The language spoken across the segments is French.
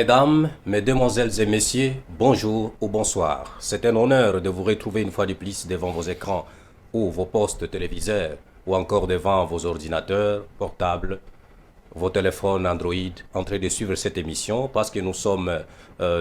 Mesdames, Mesdemoiselles et Messieurs, bonjour ou bonsoir. C'est un honneur de vous retrouver une fois de plus devant vos écrans ou vos postes téléviseurs ou encore devant vos ordinateurs portables, vos téléphones Android en train de suivre cette émission parce que nous sommes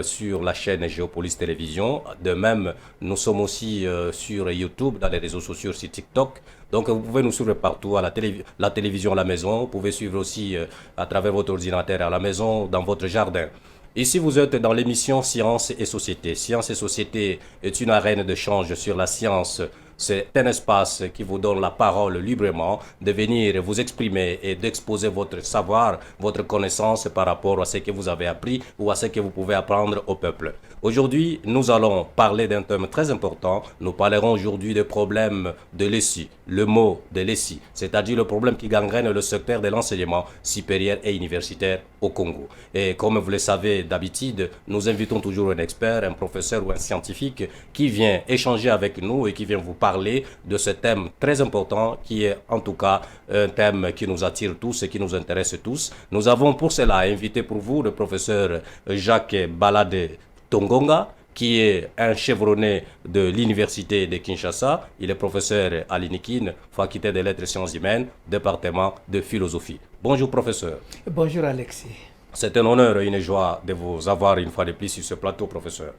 sur la chaîne Géopolis Télévision. De même, nous sommes aussi sur YouTube, dans les réseaux sociaux, sur TikTok. Donc, vous pouvez nous suivre partout, à la télévision à la maison. Vous pouvez suivre aussi à travers votre ordinateur à la maison, dans votre jardin. Ici, vous êtes dans l'émission Science et Société. Science et Société est une arène d'échange sur la science. C'est un espace qui vous donne la parole librement de venir vous exprimer et d'exposer votre savoir, votre connaissance par rapport à ce que vous avez appris ou à ce que vous pouvez apprendre au peuple. Aujourd'hui, nous allons parler d'un thème très important. Nous parlerons aujourd'hui des problèmes de l'ESI, le mot de l'ESI, c'est-à-dire le problème qui gangrène le secteur de l'enseignement supérieur et universitaire au Congo. Et comme vous le savez d'habitude, nous invitons toujours un expert, un professeur ou un scientifique qui vient échanger avec nous et qui vient vous parler de ce thème très important qui est en tout cas un thème qui nous attire tous et qui nous intéresse tous. Nous avons pour cela invité pour vous le professeur Jacques Balade Tongonga, qui est un chevronné de l'université de Kinshasa. Il est professeur à l'INIKIN, faculté des lettres et sciences humaines, département de philosophie. Bonjour professeur. Bonjour Alexis. C'est un honneur et une joie de vous avoir une fois de plus sur ce plateau, professeur.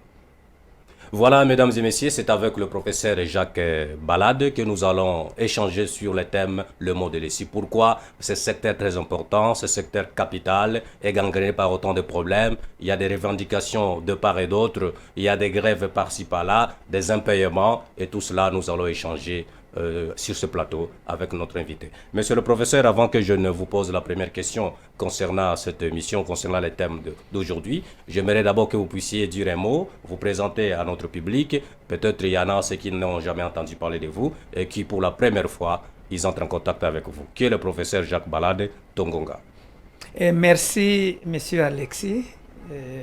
Voilà, mesdames et messieurs, c'est avec le professeur Jacques Balade que nous allons échanger sur le thème le mot de l'ESI. Pourquoi ce secteur très important, ce secteur capital est gangréné par autant de problèmes. Il y a des revendications de part et d'autre, il y a des grèves par-ci par-là, des impayements et tout cela nous allons échanger sur ce plateau avec notre invité. Monsieur le professeur, avant que je ne vous pose la première question concernant cette émission, concernant les thèmes d'aujourd'hui, j'aimerais d'abord que vous puissiez dire un mot, vous présenter à notre public. Peut-être il y en a ceux qui n'ont jamais entendu parler de vous et qui pour la première fois, ils entrent en contact avec vous. Qui est le professeur Jacques Balade Tongonga? Merci, monsieur Alexis.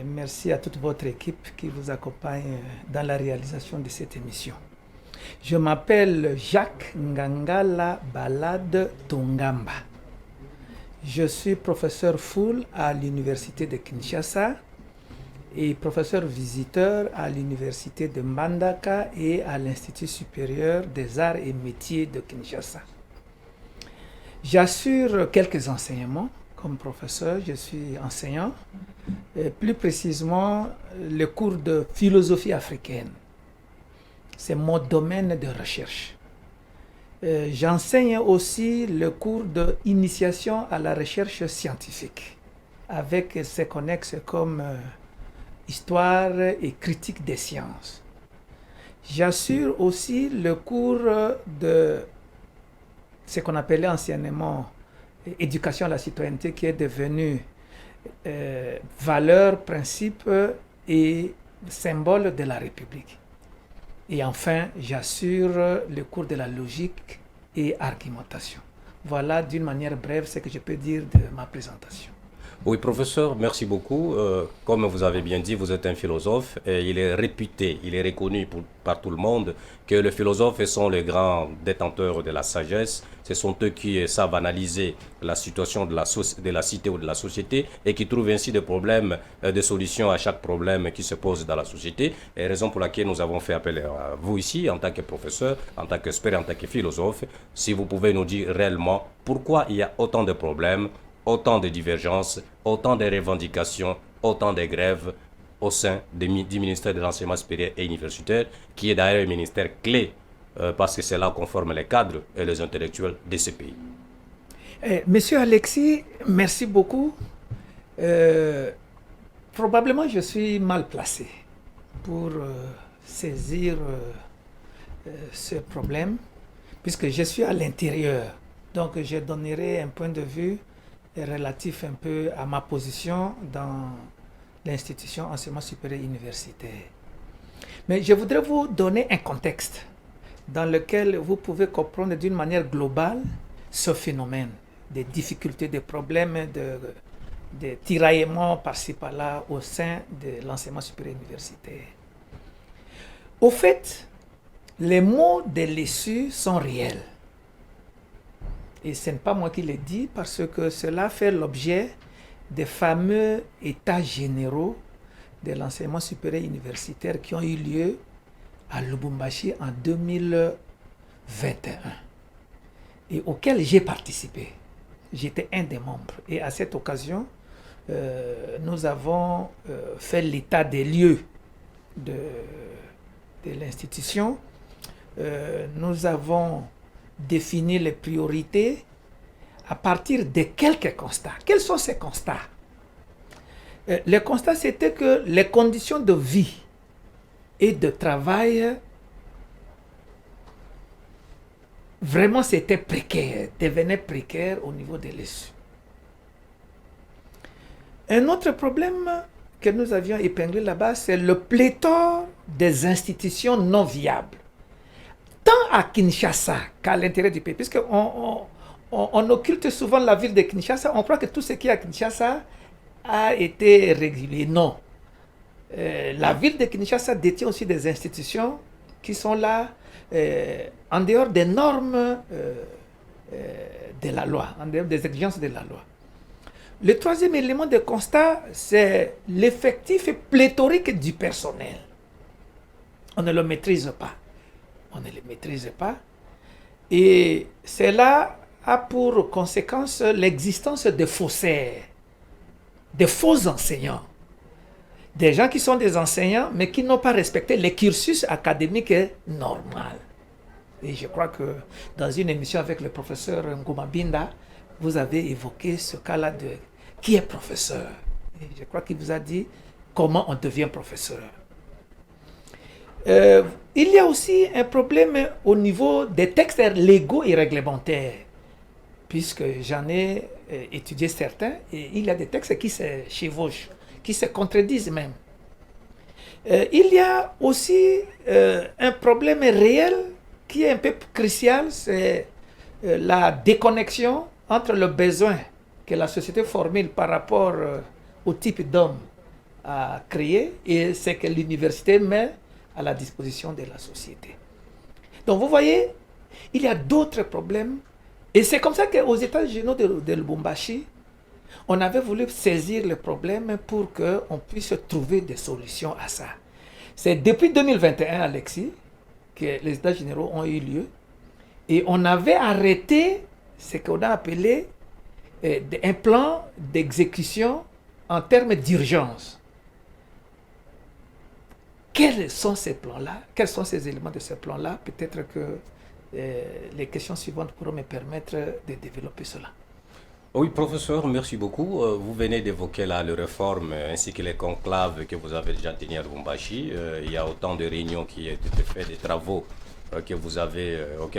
Merci à toute votre équipe qui vous accompagne dans la réalisation de cette émission. Je m'appelle Jacques Ngangala Balade Tongamba. Je suis professeur full à l'université de Kinshasa et professeur visiteur à l'université de Mbandaka et à l'Institut supérieur des arts et métiers de Kinshasa. J'assure quelques enseignements comme professeur, je suis enseignant, et plus précisément le cours de philosophie africaine. C'est mon domaine de recherche. J'enseigne aussi le cours d'initiation à la recherche scientifique, avec ses connexes comme histoire et critique des sciences. J'assure aussi le cours de ce qu'on appelait anciennement éducation à la citoyenneté, qui est devenu valeur, principe et symbole de la République. Et enfin, j'assure le cours de la logique et argumentation. Voilà d'une manière brève ce que je peux dire de ma présentation. Oui, professeur, merci beaucoup. Comme vous avez bien dit, vous êtes un philosophe et il est réputé, il est reconnu par tout le monde que les philosophes sont les grands détenteurs de la sagesse. Ce sont eux qui savent analyser la situation de la cité ou de la société et qui trouvent ainsi des problèmes, des solutions à chaque problème qui se pose dans la société. Et raison pour laquelle nous avons fait appel à vous ici, en tant que professeur, en tant qu'expert, en tant que philosophe, si vous pouvez nous dire réellement pourquoi il y a autant de problèmes, autant de divergences, autant de revendications, autant de grèves au sein du ministère de l'enseignement supérieur et universitaire, qui est d'ailleurs un ministère clé parce que c'est là qu'on forme les cadres et les intellectuels de ce pays. Monsieur Alexis, merci beaucoup. Probablement je suis mal placé pour saisir ce problème, puisque je suis à l'intérieur. Donc je donnerai un point de vue relatif un peu à ma position dans l'institution enseignement supérieur universitaire. Mais je voudrais vous donner un contexte dans lequel vous pouvez comprendre d'une manière globale ce phénomène, des difficultés, des problèmes, de tiraillements par-ci par-là au sein de l'enseignement supérieur universitaire. Au fait, les mots de l'issue sont réels. Et ce n'est pas moi qui le dis parce que cela fait l'objet des fameux états généraux de l'enseignement supérieur universitaire qui ont eu lieu à Lubumbashi en 2021 et auxquels j'ai participé. J'étais un des membres. Et à cette occasion, nous avons fait l'état des lieux de l'institution. Nous avons défini les priorités à partir de quelques constats. Quels sont ces constats? Les constats, c'était que les conditions de vie et de travail, vraiment, c'était précaire, devenait précaire au niveau de l'ESU. Un autre problème que nous avions épinglé là-bas, c'est le pléthore des institutions non viables, tant à Kinshasa qu'à l'intérieur du pays, puisqu'on occulte souvent la ville de Kinshasa, on croit que tout ce qui est à Kinshasa a été régulé. Non. La ville de Kinshasa détient aussi des institutions qui sont là en dehors des normes de la loi, en dehors des exigences de la loi. Le troisième élément de constat, c'est l'effectif pléthorique du personnel. On ne le maîtrise pas. On ne le maîtrise pas. Et cela a pour conséquence l'existence de faussaires, de faux enseignants. Des gens qui sont des enseignants, mais qui n'ont pas respecté le cursus académique normal. Et je crois que dans une émission avec le professeur Nguma Binda, vous avez évoqué ce cas-là de qui est professeur. Et je crois qu'il vous a dit comment on devient professeur. Il y a aussi un problème au niveau des textes légaux et réglementaires, puisque j'en ai étudié certains, et il y a des textes qui se chevauchent, qui se contredisent même. Il y a aussi un problème réel qui est un peu crucial, c'est la déconnexion entre le besoin que la société formule par rapport au type d'homme à créer et ce que l'université met à la disposition de la société. Donc vous voyez, il y a d'autres problèmes. Et c'est comme ça qu'aux États généraux de Lubumbashi, on avait voulu saisir le problème pour qu'on puisse trouver des solutions à ça. C'est depuis 2021, Alexis, que les États généraux ont eu lieu. Et on avait arrêté ce qu'on a appelé un plan d'exécution en termes d'urgence. Quels sont ces plans-là? Quels sont ces éléments de ce plan-là? Peut-être que les questions suivantes pourront me permettre de développer cela. Oui, professeur, merci beaucoup. Vous venez d'évoquer là les réformes ainsi que les conclaves que vous avez déjà tenus à Lubumbashi. Il y a autant de réunions qui ont été faites, des travaux auxquels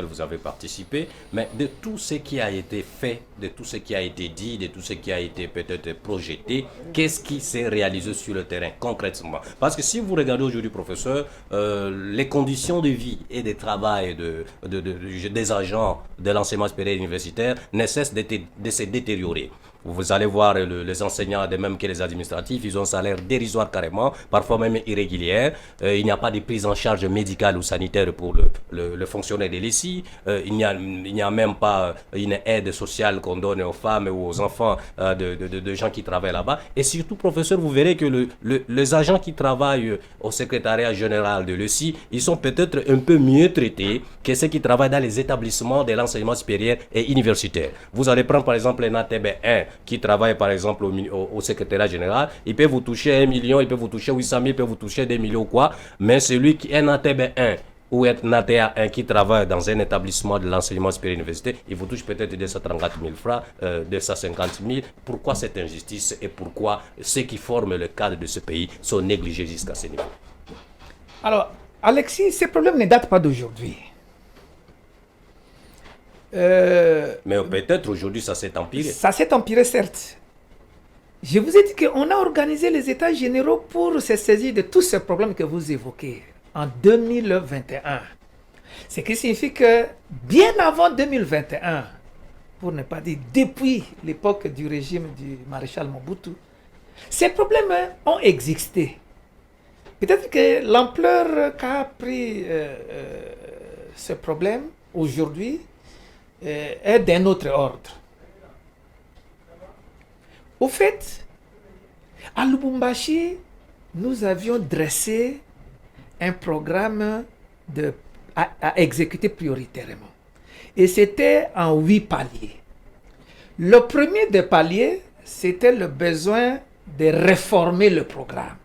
vous avez participé, mais de tout ce qui a été fait, de tout ce qui a été dit, de tout ce qui a été peut-être projeté, qu'est-ce qui s'est réalisé sur le terrain concrètement? Parce que si vous regardez aujourd'hui, professeur, les conditions de vie et de travail des agents de l'enseignement supérieur universitaire ne cessent de se détériorer. Vous allez voir les enseignants, de même que les administratifs, ils ont un salaire dérisoire carrément, parfois même irrégulier. Il n'y a pas de prise en charge médicale ou sanitaire pour le fonctionnaire de l'ESI. Il n'y a même pas une aide sociale qu'on donne aux femmes ou aux enfants de gens qui travaillent là-bas. Et surtout, professeur, vous verrez que les agents qui travaillent au secrétariat général de l'ESI, ils sont peut-être un peu mieux traités que ceux qui travaillent dans les établissements de l'enseignement supérieur et universitaire. Vous allez prendre par exemple un ATB 1 qui travaille par exemple au secrétariat général, il peut vous toucher 1 million, il peut vous toucher 800 000, il peut vous toucher 2 millions ou quoi, mais celui qui est un ATB 1 ou un ATA 1 qui travaille dans un établissement de l'enseignement supérieur universitaire, il vous touche peut-être 234 000 francs, 250 000. Pourquoi cette injustice et pourquoi ceux qui forment le cadre de ce pays sont négligés jusqu'à ce niveau? Alors, Alexis, ces problèmes ne datent pas d'aujourd'hui. Mais peut-être aujourd'hui ça s'est empiré. Ça s'est empiré, certes. Je vous ai dit qu'on a organisé les États généraux pour se saisir de tous ces problèmes que vous évoquez en 2021. Ce qui signifie que bien avant 2021, pour ne pas dire depuis l'époque du régime du maréchal Mobutu, ces problèmes ont existé. Peut-être que l'ampleur qu'a pris ce problème aujourd'hui est d'un autre ordre. Au fait, à Lubumbashi, nous avions dressé un programme à exécuter prioritairement. Et c'était en 8 paliers. Le premier des paliers, c'était le besoin de réformer le programme.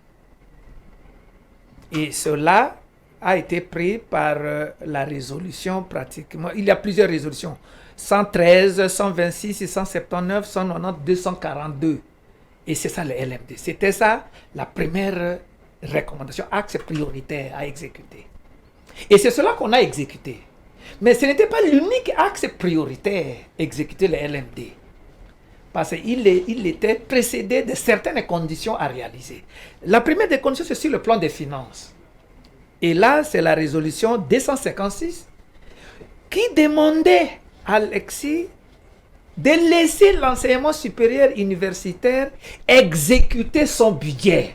Et cela a été pris par la résolution pratiquement. Il y a plusieurs résolutions. 113, 126, 179, 190, 242. Et c'est ça le LMD. C'était ça la première recommandation, axe prioritaire à exécuter. Et c'est cela qu'on a exécuté. Mais ce n'était pas l'unique axe prioritaire exécuté le LMD. Parce qu'il était précédé de certaines conditions à réaliser. La première des conditions, c'est sur le plan des finances. Et là, c'est la résolution 256 qui demandait à Alexis de laisser l'enseignement supérieur universitaire exécuter son budget.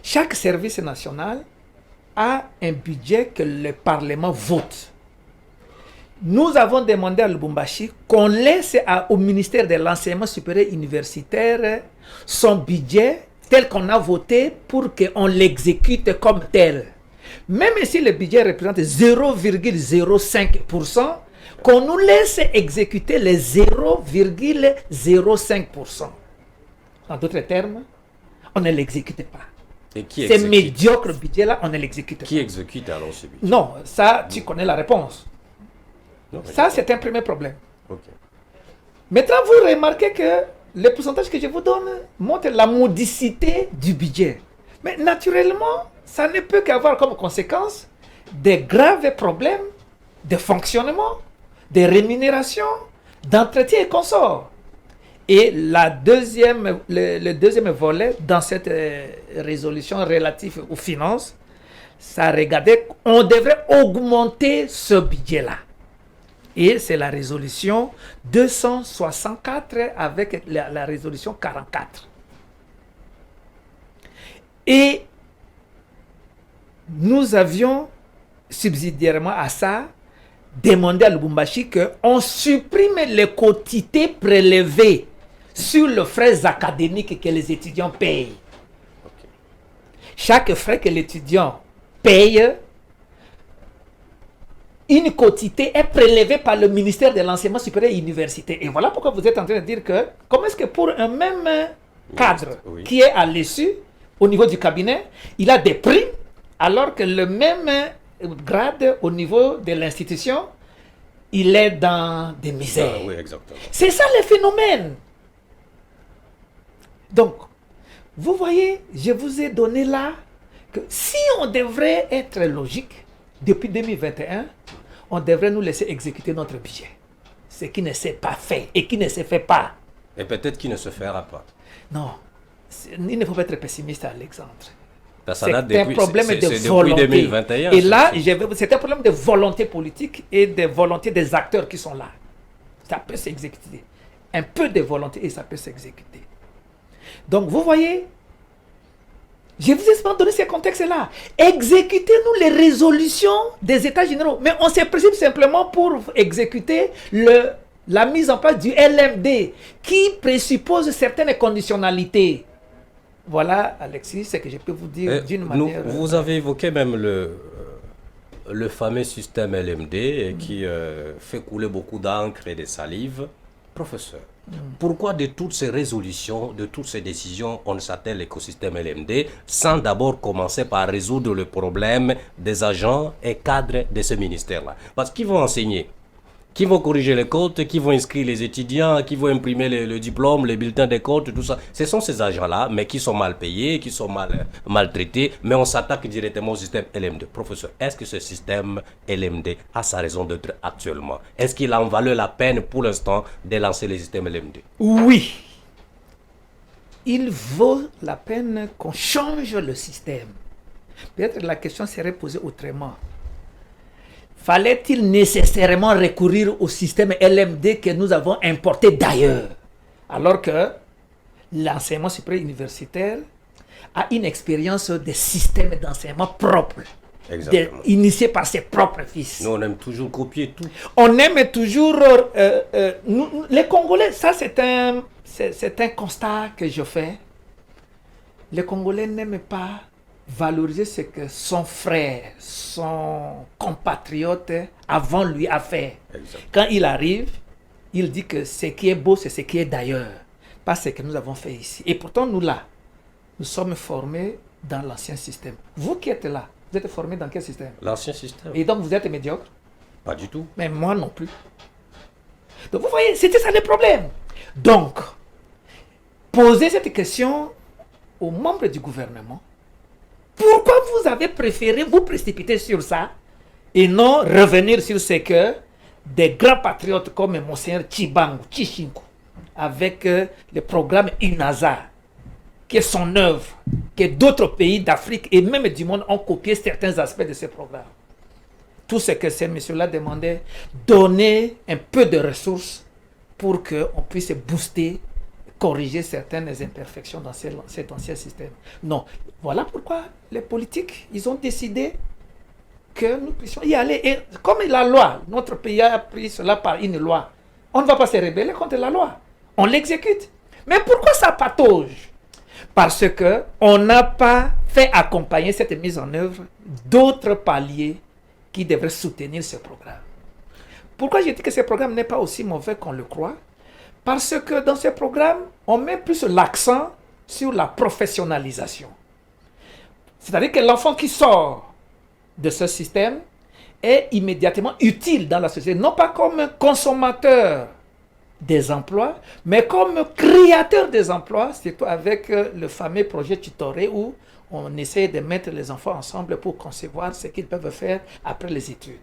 Chaque service national a un budget que le Parlement vote. Nous avons demandé à Lubumbashi qu'on laisse au ministère de l'enseignement supérieur universitaire son budget tel qu'on a voté pour qu'on l'exécute comme tel. Même si le budget représente 0,05%, qu'on nous laisse exécuter les 0,05%. En d'autres termes, on ne l'exécute pas. Et qui Ces exécute médiocres budgets-là, on ne l'exécute pas. Qui exécute alors ce budget? Non, ça, tu connais la réponse. Non, mais Ça, c'est un premier problème. ok. Maintenant, vous remarquez que le pourcentage que je vous donne montre la modicité du budget. Mais naturellement, ça ne peut qu'avoir comme conséquence des graves problèmes de fonctionnement, de rémunération, d'entretien et consorts. Et le deuxième volet dans cette résolution relative aux finances, ça regardait qu'on devrait augmenter ce budget-là. Et c'est la résolution 264 avec la résolution 44. Et nous avions, subsidiairement à ça, demandé à Lubumbashi qu'on supprime les quotités prélevées sur les frais académiques que les étudiants payent. Ok. Chaque frais que l'étudiant paye, une quotité est prélevée par le ministère de l'enseignement supérieur et université. Et voilà pourquoi vous êtes en train de dire que, comment est-ce que pour un même cadre Oui. qui est à l'issue, au niveau du cabinet, il a des primes, alors que le même grade au niveau de l'institution, il est dans des misères. Ah, oui, exactement. C'est ça le phénomène. Donc, vous voyez, je vous ai donné là que si on devrait être logique, depuis 2021, on devrait nous laisser exécuter notre budget. Ce qui ne s'est pas fait et qui ne se fait pas. Et peut-être qu'il ne se fera pas. Non, il ne faut pas être pessimiste, Alexandre. Ça C'est date un depuis, problème de depuis volonté. 2021. Et là, c'est un problème de volonté politique et de volonté des acteurs qui sont là. Ça peut s'exécuter. Un peu de volonté et ça peut s'exécuter. Donc, vous voyez, je vous ai seulement donné ces contextes-là. Exécutez-nous les résolutions des États généraux. Mais on se précipite simplement pour exécuter la mise en place du LMD qui présuppose certaines conditionnalités. Voilà, Alexis, ce que je peux vous dire d'une manière... Vous avez évoqué même le fameux système LMD qui fait couler beaucoup d'encre et de salive. Professeur, pourquoi de toutes ces résolutions, de toutes ces décisions, on s'attelle l'écosystème LMD sans d'abord commencer par résoudre le problème des agents et cadres de ce ministère-là? Parce qu'ils vont enseigner, qui vont corriger les codes, qui vont inscrire les étudiants, qui vont imprimer le diplôme, les bulletins des codes, tout ça. Ce sont ces agents-là, mais qui sont mal payés, qui sont maltraités, mais on s'attaque directement au système LMD. Professeur, est-ce que ce système LMD a sa raison d'être actuellement? Est-ce qu'il en valait la peine pour l'instant de lancer le système LMD? Oui. Il vaut la peine qu'on change le système. Peut-être la question serait posée autrement. Fallait-il nécessairement recourir au système LMD que nous avons importé d'ailleurs, alors que l'enseignement supérieur universitaire a une expérience de système d'enseignement propre, initié par ses propres fils. Nous, on aime toujours copier tout. On aime toujours... les Congolais, ça c'est c'est un constat que je fais. Les Congolais n'aiment pas valoriser ce que son frère, son compatriote avant lui a fait. Exact. Quand il arrive, il dit que ce qui est beau, c'est ce qui est d'ailleurs, pas ce que nous avons fait ici. Et pourtant, nous là, nous sommes formés dans l'ancien système. Vous qui êtes là, vous êtes formés dans quel système? L'ancien système. Et donc vous êtes médiocre? Pas du tout. Mais moi non plus. Donc vous voyez, c'était ça le problème. Donc, posez cette question aux membres du gouvernement. Pourquoi vous avez préféré vous précipiter sur ça et non revenir sur ce que des grands patriotes comme Monseigneur Chibangu, Chichinkou, avec le programme UNASA, qui est son œuvre, que d'autres pays d'Afrique et même du monde ont copié certains aspects de ce programme. Tout ce que ces messieurs-là demandaient, donner un peu de ressources pour qu'on puisse booster, corriger certaines imperfections dans cet ancien système. Non. Voilà pourquoi les politiques, ils ont décidé que nous puissions y aller. Et comme la loi, notre pays a pris cela par une loi, on ne va pas se rebeller contre la loi. On l'exécute. Mais pourquoi ça patauge? Parce qu'on n'a pas fait accompagner cette mise en œuvre d'autres paliers qui devraient soutenir ce programme. Pourquoi je dis que ce programme n'est pas aussi mauvais qu'on le croit? Parce que dans ce programme, on met plus l'accent sur la professionnalisation. C'est-à-dire que l'enfant qui sort de ce système est immédiatement utile dans la société, non pas comme consommateur des emplois, mais comme créateur des emplois, surtout avec le fameux projet Tutoré où on essaie de mettre les enfants ensemble pour concevoir ce qu'ils peuvent faire après les études.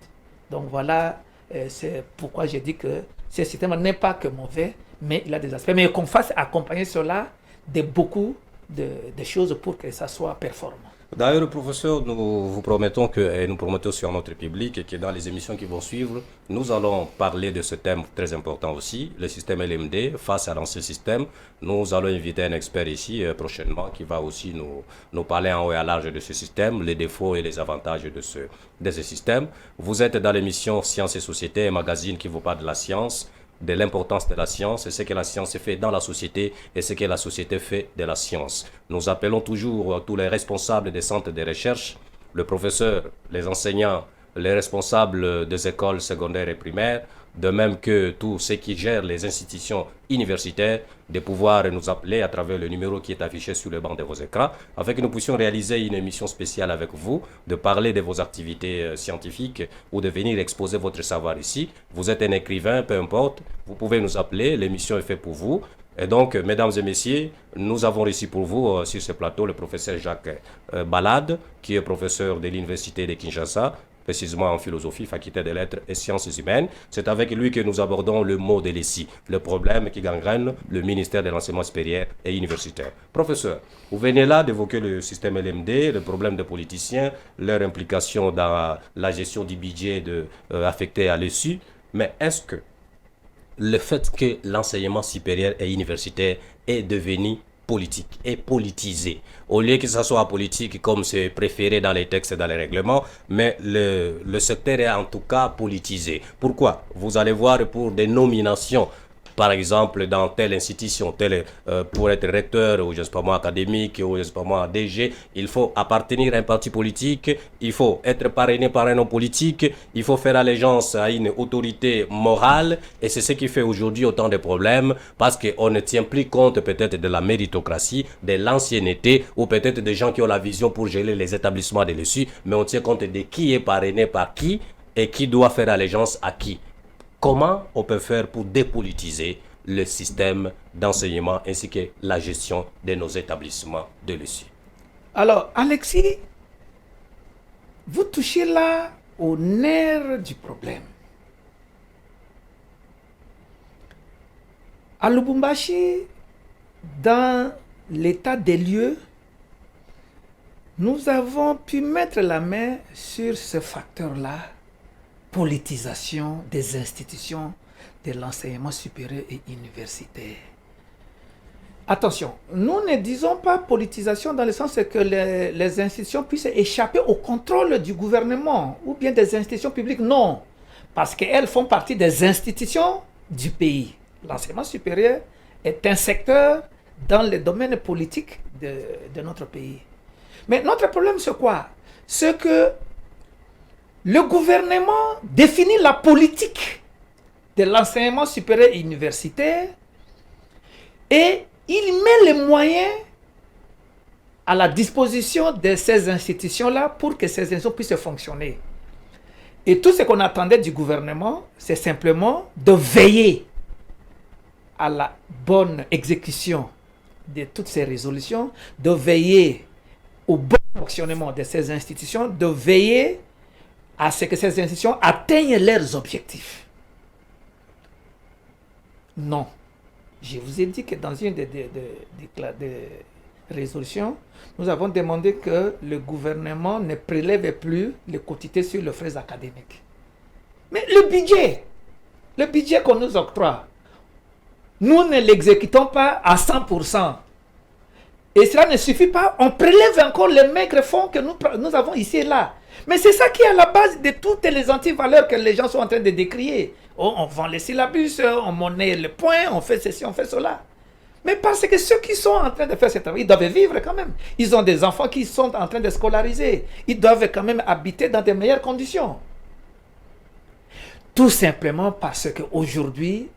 Donc voilà, c'est pourquoi je dis que ce système n'est pas que mauvais, mais il a des aspects. Mais qu'on fasse accompagner cela de beaucoup de choses pour que ça soit performant. D'ailleurs, professeur, nous vous promettons que, et nous promettons sur notre public, et que dans les émissions qui vont suivre, nous allons parler de ce thème très important aussi, le système LMD face à l'ancien système. Nous allons inviter un expert ici prochainement qui va aussi nous parler en haut et à large de ce système, les défauts et les avantages de ce système. Vous êtes dans l'émission Sciences et Société, un magazine qui vous parle de la science, de l'importance de la science et ce que la science fait dans la société et ce que la société fait de la science. Nous appelons toujours tous les responsables des centres de recherche, le professeur, les enseignants, les responsables des écoles secondaires et primaires, de même que tous ceux qui gèrent les institutions universitaires, de pouvoir nous appeler à travers le numéro qui est affiché sur le banc de vos écrans, afin que nous puissions réaliser une émission spéciale avec vous, de parler de vos activités scientifiques ou de venir exposer votre savoir ici. Vous êtes un écrivain, peu importe, vous pouvez nous appeler, l'émission est faite pour vous. Et donc, mesdames et messieurs, nous avons reçu pour vous sur ce plateau le professeur Jacques Balade, qui est professeur de l'Université de Kinshasa, précisément en philosophie, faculté des lettres et sciences humaines. C'est avec lui que nous abordons le mot de l'ESI, le problème qui gangrène le ministère de l'enseignement supérieur et universitaire. Professeur, vous venez là d'évoquer le système LMD, le problème des politiciens, leur implication dans la gestion du budget affecté à l'ESI, mais est-ce que le fait que l'enseignement supérieur et universitaire est devenu politique et politisé, au lieu que ça soit politique comme c'est préféré dans les textes et dans les règlements, mais le secteur est en tout cas politisé. Pourquoi? Vous allez voir pour des nominations, par exemple dans telle institution, pour être recteur ou je ne sais pas moi académique ou je ne sais pas moi DG, il faut appartenir à un parti politique, il faut être parrainé par un homme politique, il faut faire allégeance à une autorité morale et c'est ce qui fait aujourd'hui autant de problèmes parce qu'on ne tient plus compte peut-être de la méritocratie, de l'ancienneté ou peut-être des gens qui ont la vision pour gérer les établissements de l'ESU, mais on tient compte de qui est parrainé par qui et qui doit faire allégeance à qui. Comment on peut faire pour dépolitiser le système d'enseignement ainsi que la gestion de nos établissements de l'ESU? Alors, Alexis, vous touchez là au nerf du problème. À Lubumbashi, dans l'état des lieux, nous avons pu mettre la main sur ce facteur-là, politisation des institutions de l'enseignement supérieur et universitaire. Attention, nous ne disons pas politisation dans le sens que les institutions puissent échapper au contrôle du gouvernement ou bien des institutions publiques, non, parce qu'elles font partie des institutions du pays. L'enseignement supérieur est un secteur dans le domaine politique de notre pays. Mais notre problème, c'est quoi? C'est que le gouvernement définit la politique de l'enseignement supérieur et universitaire et il met les moyens à la disposition de ces institutions-là pour que ces institutions puissent fonctionner. Et tout ce qu'on attendait du gouvernement, c'est simplement de veiller à la bonne exécution de toutes ces résolutions, de veiller au bon fonctionnement de ces institutions, de veiller à ce que ces institutions atteignent leurs objectifs. Non. Je vous ai dit que dans une des résolutions, nous avons demandé que le gouvernement ne prélève plus les quotités sur les frais académiques. Mais le budget qu'on nous octroie, nous ne l'exécutons pas à 100%. Et cela ne suffit pas, on prélève encore les maigres fonds que nous avons ici et là. Mais c'est ça qui est à la base de toutes les antivaleurs que les gens sont en train de décrier. Oh, on vend les syllabus, on monnaie le point, on fait ceci, on fait cela. Mais parce que ceux qui sont en train de faire ce travail, ils doivent vivre quand même. Ils ont des enfants qui sont en train de scolariser. Ils doivent quand même habiter dans de meilleures conditions. Tout simplement parce qu'aujourd'hui,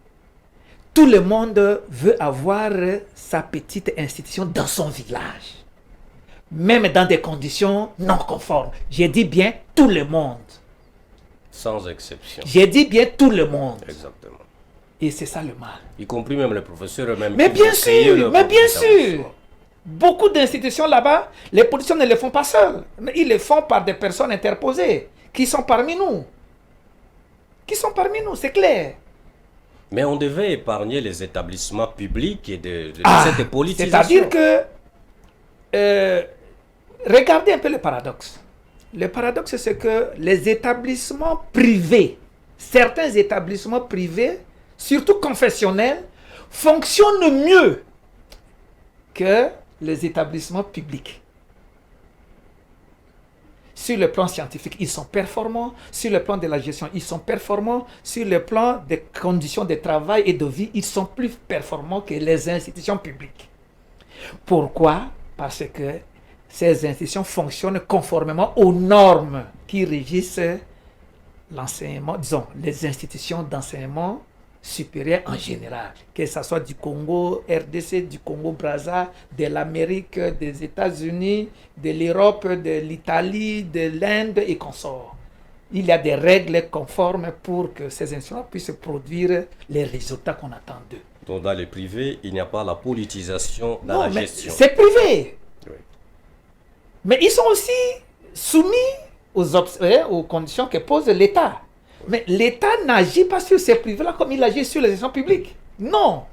tout le monde veut avoir sa petite institution dans son village. Même dans des conditions non conformes. J'ai dit bien tout le monde. Sans exception. J'ai dit bien tout le monde. Exactement. Et c'est ça le mal. Y compris même les professeurs eux-mêmes. Mais bien sûr. Beaucoup d'institutions là-bas, les politiciens ne le font pas seuls. Mais ils le font par des personnes interposées qui sont parmi nous. C'est clair. Mais on devait épargner les établissements publics et de cette politisation. C'est-à-dire que, regardez un peu le paradoxe. Le paradoxe, c'est que les établissements privés, certains établissements privés, surtout confessionnels, fonctionnent mieux que les établissements publics. Sur le plan scientifique, ils sont performants. Sur le plan de la gestion, ils sont performants. Sur le plan des conditions de travail et de vie, ils sont plus performants que les institutions publiques. Pourquoi? Parce que ces institutions fonctionnent conformément aux normes qui régissent l'enseignement, disons, les institutions d'enseignement supérieur en général, que ce soit du Congo, RDC, du Congo-Brazza, de l'Amérique, des États-Unis, de l'Europe, de l'Italie, de l'Inde et consorts. Il y a des règles conformes pour que ces institutions puissent produire les résultats qu'on attend d'eux. Donc dans les privés, il n'y a pas la politisation dans la gestion. C'est privé. Oui. Mais ils sont aussi soumis aux conditions que pose l'État. Mais l'État n'agit pas sur ces privés-là comme il agit sur les institutions publiques. Non.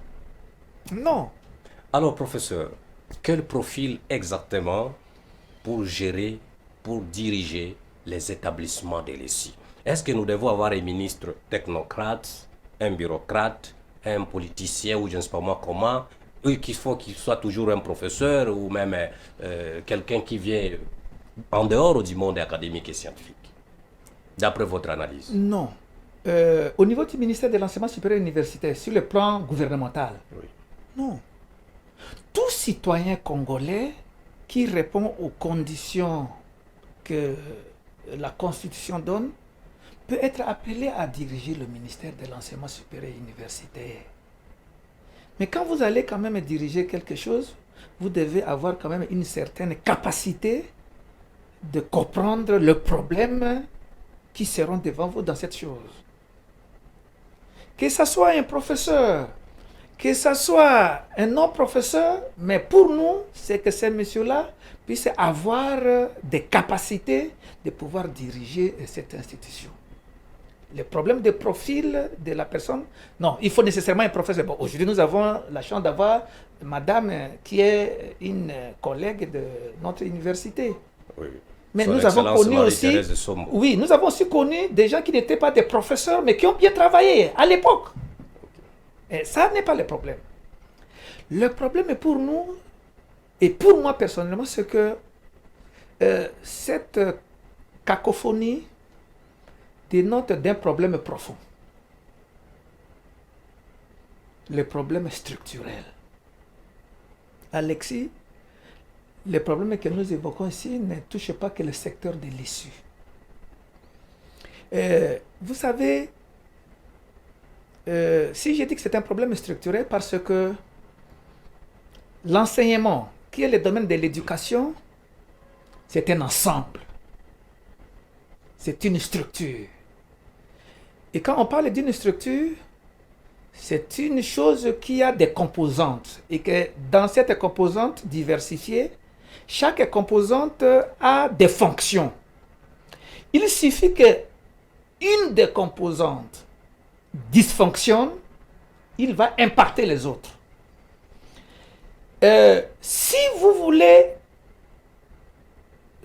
Alors, professeur, quel profil exactement pour gérer, pour diriger les établissements de l'ESI? Est-ce que nous devons avoir un ministre technocrate, un bureaucrate, un politicien ou je ne sais pas moi comment, qu'il faut qu'il soit toujours un professeur ou même quelqu'un qui vient en dehors du monde académique et scientifique? D'après votre analyse. Non. Au niveau du ministère de l'Enseignement supérieur universitaire, sur le plan gouvernemental, Oui. non. Tout citoyen congolais qui répond aux conditions que la Constitution donne peut être appelé à diriger le ministère de l'Enseignement supérieur universitaire. Mais quand vous allez quand même diriger quelque chose, vous devez avoir quand même une certaine capacité de comprendre le problème qui seront devant vous dans cette chose. Que ce soit un professeur, que ce soit un non-professeur, mais pour nous, c'est que ces messieurs-là puissent avoir des capacités de pouvoir diriger cette institution. Le problème de profil de la personne, non, il faut nécessairement un professeur. Bon, aujourd'hui, nous avons la chance d'avoir madame qui est une collègue de notre université. Oui. Mais Son nous avons connu aussi, oui, nous avons aussi connu des gens qui n'étaient pas des professeurs, mais qui ont bien travaillé à l'époque. Et ça n'est pas le problème. Le problème est pour nous, et pour moi personnellement, c'est que cette cacophonie dénote d'un problème profond. le problème structurel. Alexis, les problèmes que nous évoquons ici ne touchent pas que le secteur de l'issue. Vous savez, si j'ai dit que c'est un problème structurel, parce que l'enseignement, qui est le domaine de l'éducation, c'est un ensemble. C'est une structure. Et quand on parle d'une structure, c'est une chose qui a des composantes. Et que dans cette composante diversifiée, chaque composante a des fonctions. Il suffit que une des composantes dysfonctionne, il va impacter les autres. Si vous voulez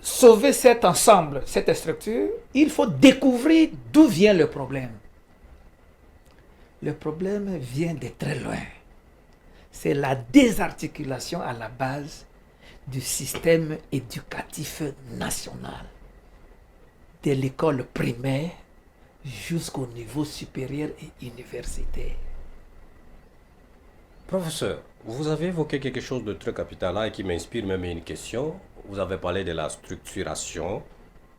sauver cet ensemble, cette structure, il faut découvrir d'où vient le problème. Le problème vient de très loin. C'est la désarticulation à la base du système éducatif national, de l'école primaire jusqu'au niveau supérieur et universitaire. Professeur, vous avez évoqué quelque chose de très capital là et qui m'inspire même une question. Vous avez parlé de la structuration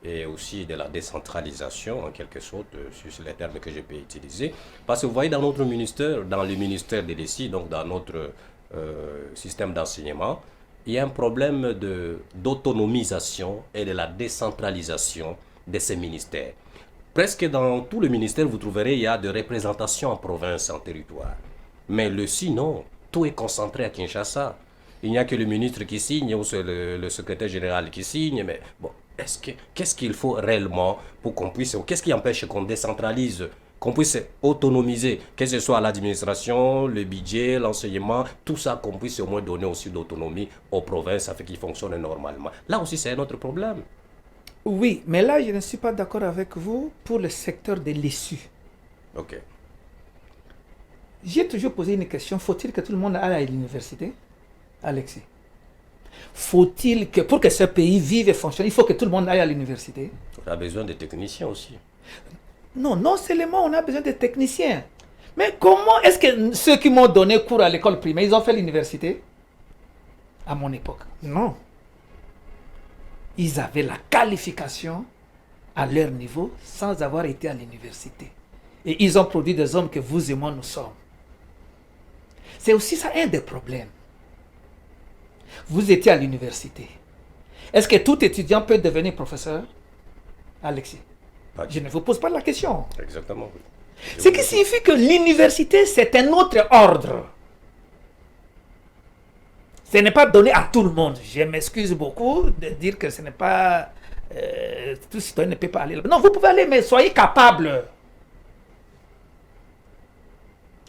et aussi de la décentralisation, en quelque sorte, sur les termes que je peux utiliser. Parce que vous voyez, dans notre ministère, dans le ministère de l'ESI, donc dans notre système d'enseignement, il y a un problème d'autonomisation et de la décentralisation de ces ministères. Presque dans tout le ministère, vous trouverez, il y a de représentation en province, en territoire. Mais le sinon, tout est concentré à Kinshasa. Il n'y a que le ministre qui signe ou c'est le secrétaire général qui signe. Mais bon, qu'est-ce qu'il faut réellement pour qu'on puisse... Qu'est-ce qui empêche qu'on décentralise, qu'on puisse autonomiser, que ce soit l'administration, le budget, l'enseignement, tout ça, qu'on puisse au moins donner aussi d'autonomie aux provinces afin qu'ils fonctionnent normalement. Là aussi, c'est un autre problème. Oui, mais là, je ne suis pas d'accord avec vous pour le secteur de l'issue. Ok. J'ai toujours posé une question. Faut-il que tout le monde aille à l'université, Alexis? Faut-il que, pour que ce pays vive et fonctionne, il faut que tout le monde aille à l'université? On a besoin de techniciens aussi. Non, non seulement on a besoin de techniciens. Mais comment est-ce que ceux qui m'ont donné cours à l'école primaire, ils ont fait l'université? À mon époque, non. Ils avaient la qualification à leur niveau sans avoir été à l'université. Et ils ont produit des hommes que vous et moi nous sommes. C'est aussi ça un des problèmes. Vous étiez à l'université. Est-ce que tout étudiant peut devenir professeur, Alexis? Je ne vous pose pas la question. Exactement. Oui. Ce qui signifie que l'université, c'est un autre ordre. Ce n'est pas donné à tout le monde. Je m'excuse beaucoup de dire que ce n'est pas... tout citoyen ne peut pas aller là. Non, vous pouvez aller, mais soyez capable.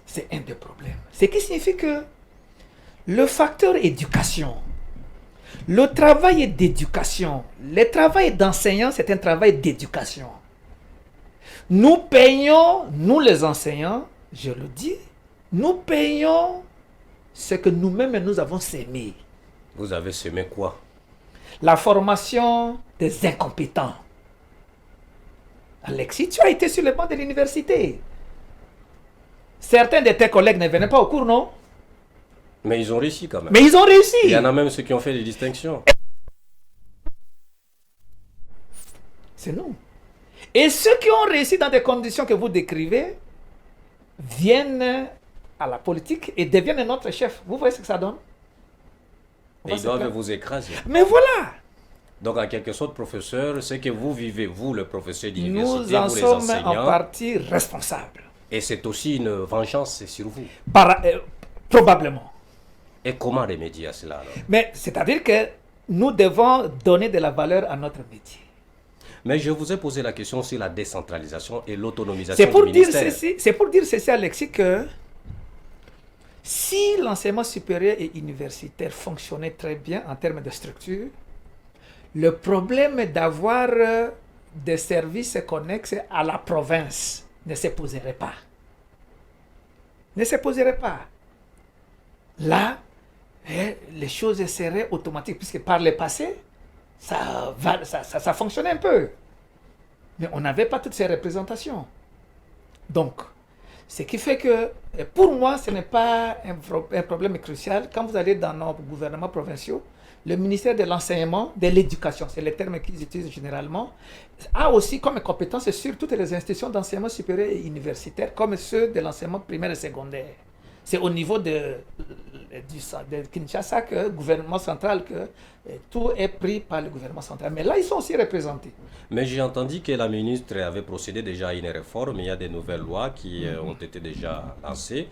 C'est un des problèmes. Ce qui signifie que le facteur éducation, le travail d'éducation, le travail d'enseignant, c'est un travail d'éducation. Nous payons, nous les enseignants, je le dis, nous payons ce que nous-mêmes nous avons sémé. Vous avez semé quoi? La formation des incompétents. Alexis, tu as été sur le banc de l'université. Certains de tes collègues ne venaient pas au cours, non? Mais ils ont réussi quand même. Mais ils ont réussi. Il y en a même ceux qui ont fait des distinctions. C'est nous. Et ceux qui ont réussi dans des conditions que vous décrivez viennent à la politique et deviennent notre chef. Vous voyez ce que ça donne? Et ils doivent vous écraser. Mais voilà. Donc, en quelque sorte, professeur, ce que vous vivez, vous, le professeur d'université, nous en vous, les sommes enseignants, en partie responsables. et c'est aussi une vengeance sur vous. Probablement. Et comment remédier à cela alors? Mais c'est-à-dire que nous devons donner de la valeur à notre métier. Mais je vous ai posé la question sur la décentralisation et l'autonomisation C'est pour du dire ministère. c'est pour dire ceci, Alexis, que si l'enseignement supérieur et universitaire fonctionnait très bien en termes de structure, le problème d'avoir des services connexes à la province ne se poserait pas. Ne se poserait pas. Là, les choses seraient automatiques, puisque par le passé, ça fonctionnait un peu. Mais on n'avait pas toutes ces représentations. Donc, Ce qui fait que, pour moi, ce n'est pas un problème crucial. Quand vous allez dans nos gouvernements provinciaux, le ministère de l'enseignement, de l'éducation, c'est les termes qu'ils utilisent généralement, a aussi comme compétence sur toutes les institutions d'enseignement supérieur et universitaire, comme ceux de l'enseignement primaire et secondaire. C'est au niveau de Kinshasa, que le gouvernement central, que tout est pris par le gouvernement central. Mais là, ils sont aussi représentés. Mais j'ai entendu que la ministre avait procédé déjà à une réforme. Il y a des nouvelles lois qui ont été déjà lancées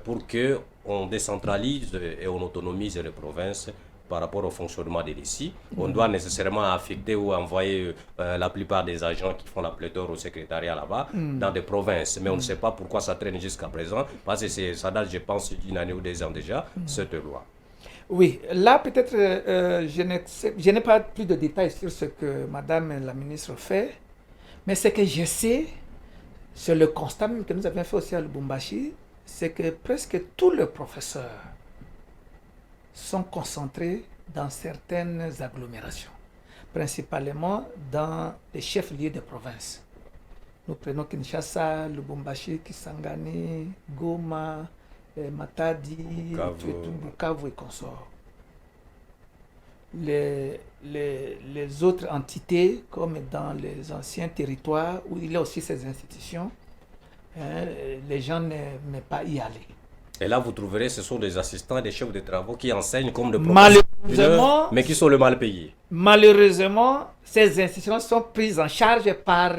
pour que on décentralise et on autonomise les provinces par rapport au fonctionnement des lycées. On doit nécessairement affecter ou envoyer la plupart des agents qui font la pléthore au secrétariat là-bas dans des provinces. Mais on ne sait pas pourquoi ça traîne jusqu'à présent, parce que ça date, je pense, d'une année ou 2 ans déjà, cette loi. Oui, là peut-être je n'ai pas plus de détails sur ce que Madame la ministre fait, mais ce que je sais, c'est le constat même que nous avions fait aussi à Lubumbashi, c'est que presque tous les professeurs sont concentrés dans certaines agglomérations, principalement dans les chefs-lieux de province. Nous prenons Kinshasa, Lubumbashi, Kisangani, Goma, Matadi, Bukavu et consorts. Les autres entités, comme dans les anciens territoires où il y a aussi ces institutions, les gens n'aiment pas y aller. Et là, vous trouverez, ce sont des assistants et des chefs de travaux qui enseignent comme de professeurs, mais qui sont le mal payés. Malheureusement, ces institutions sont prises en charge par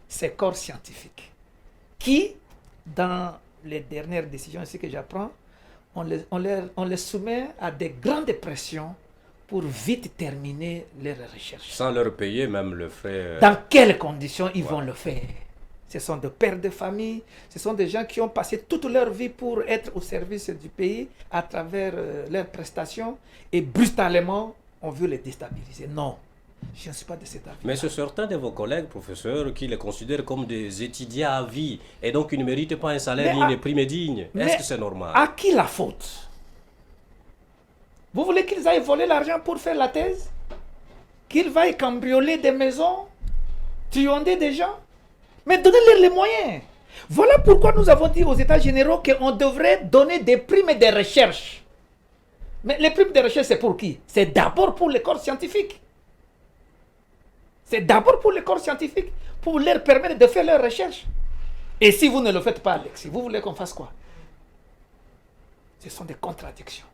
ces corps scientifiques qui, dans les dernières décisions ici que j'apprends, on les soumet à des grandes pressions pour vite terminer leurs recherches. Sans leur payer même le frais. Dans quelles conditions ils vont le faire? Ce sont des pères de famille, ce sont des gens qui ont passé toute leur vie pour être au service du pays à travers leurs prestations et brutalement, on veut les déstabiliser. Non, je ne suis pas de cet avis. Mais c'est certains de vos collègues professeurs qui les considèrent comme des étudiants à vie et donc ils ne méritent pas un salaire ni une prime digne. Est-ce que c'est normal? À qui la faute? Vous voulez qu'ils aillent voler l'argent pour faire la thèse? Qu'ils aillent cambrioler des maisons? Truander des gens? Mais donnez-leur les moyens. Voilà pourquoi nous avons dit aux États généraux qu'on devrait donner des primes de recherche. Mais les primes de recherche, c'est pour qui? C'est d'abord pour les corps scientifiques. C'est d'abord pour les corps scientifiques, pour leur permettre de faire leurs recherches. Et si vous ne le faites pas, Alexis, vous voulez qu'on fasse quoi? Ce sont des contradictions.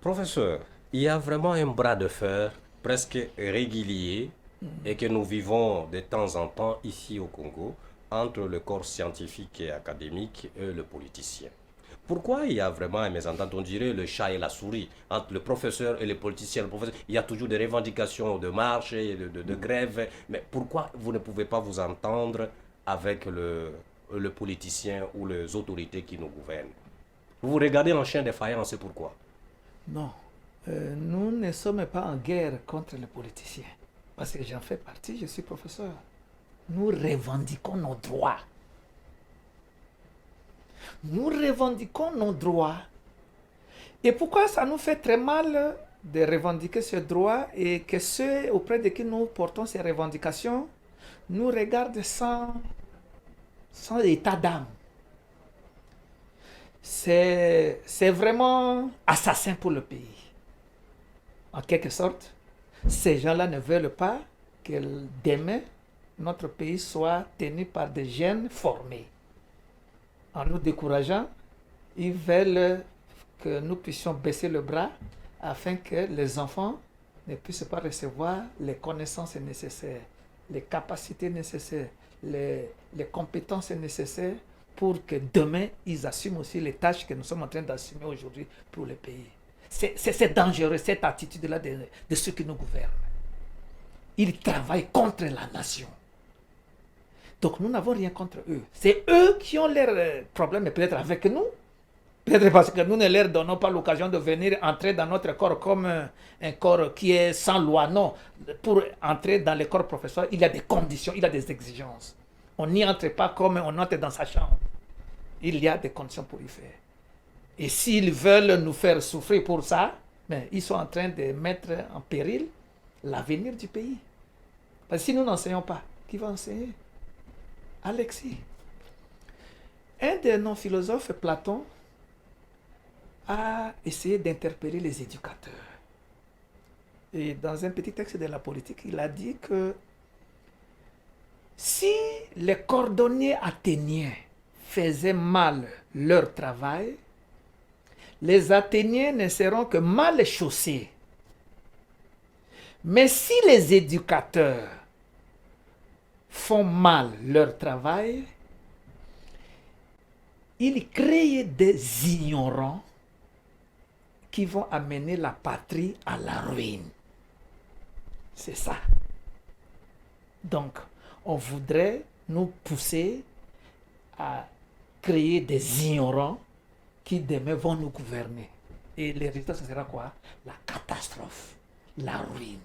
Professeur, il y a vraiment un bras de fer presque régulier et que nous vivons de temps en temps ici au Congo entre le corps scientifique et académique et le politicien. Pourquoi il y a vraiment un mésentente, on dirait le chat et la souris, entre le professeur et le politicien? Il y a toujours des revendications de marche et de grève, mais pourquoi vous ne pouvez pas vous entendre avec le politicien ou les autorités qui nous gouvernent? Vous vous regardez en chien défaillant, c'est pourquoi? Non, nous ne sommes pas en guerre contre les politiciens. Parce que j'en fais partie, je suis professeur. Nous revendiquons nos droits. Nous revendiquons nos droits. Et pourquoi ça nous fait très mal de revendiquer ce droit et que ceux auprès de qui nous portons ces revendications nous regardent sans état d'âme? C'est vraiment assassin pour le pays. En quelque sorte, ces gens-là ne veulent pas que demain, notre pays soit tenu par des jeunes formés. En nous décourageant, ils veulent que nous puissions baisser le bras afin que les enfants ne puissent pas recevoir les connaissances nécessaires, les capacités nécessaires, les compétences nécessaires pour que demain, ils assument aussi les tâches que nous sommes en train d'assumer aujourd'hui pour le pays. C'est dangereux, cette attitude-là de ceux qui nous gouvernent. Ils travaillent contre la nation. Donc nous n'avons rien contre eux. C'est eux qui ont leurs problèmes, peut-être avec nous. Peut-être parce que nous ne leur donnons pas l'occasion de venir entrer dans notre corps comme un corps qui est sans loi. Non, pour entrer dans le corps professionnel, il y a des conditions, il y a des exigences. On n'y entre pas comme on entre dans sa chambre. Il y a des conditions pour y faire. Et s'ils veulent nous faire souffrir pour ça, mais ils sont en train de mettre en péril l'avenir du pays. Parce que si nous n'enseignons pas, qui va enseigner? Alexis. Un de nos philosophes, Platon, a essayé d'interpeller les éducateurs. Et dans un petit texte de la politique, il a dit que si les cordonniers athéniens faisaient mal leur travail, les Athéniens ne seront que mal chaussés. Mais si les éducateurs font mal leur travail, ils créent des ignorants qui vont amener la patrie à la ruine. C'est ça. Donc, on voudrait nous pousser à créer des ignorants qui demain vont nous gouverner. Et le résultat, ce sera quoi? La catastrophe, la ruine.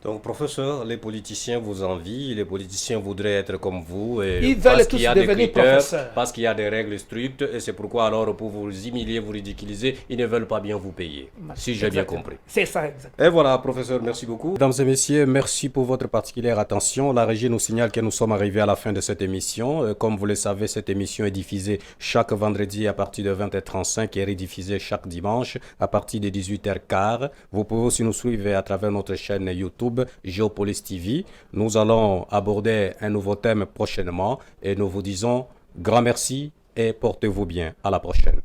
Donc, professeur, les politiciens vous envient, les politiciens voudraient être comme vous. Et ils veulent tous devenir professeurs. Parce qu'il y a des règles strictes, et c'est pourquoi alors pour vous humilier, vous ridiculiser, ils ne veulent pas bien vous payer. Si j'ai bien compris. C'est ça, exactement. Et voilà, professeur, merci beaucoup. Mesdames et messieurs, merci pour votre particulière attention. La régie nous signale que nous sommes arrivés à la fin de cette émission. Comme vous le savez, cette émission est diffusée chaque vendredi à partir de 20h35 et rediffusée chaque dimanche à partir de 18h15. Vous pouvez aussi nous suivre à travers notre chaîne YouTube Géopolis TV. Nous allons aborder un nouveau thème prochainement et nous vous disons grand merci et portez-vous bien. À la prochaine.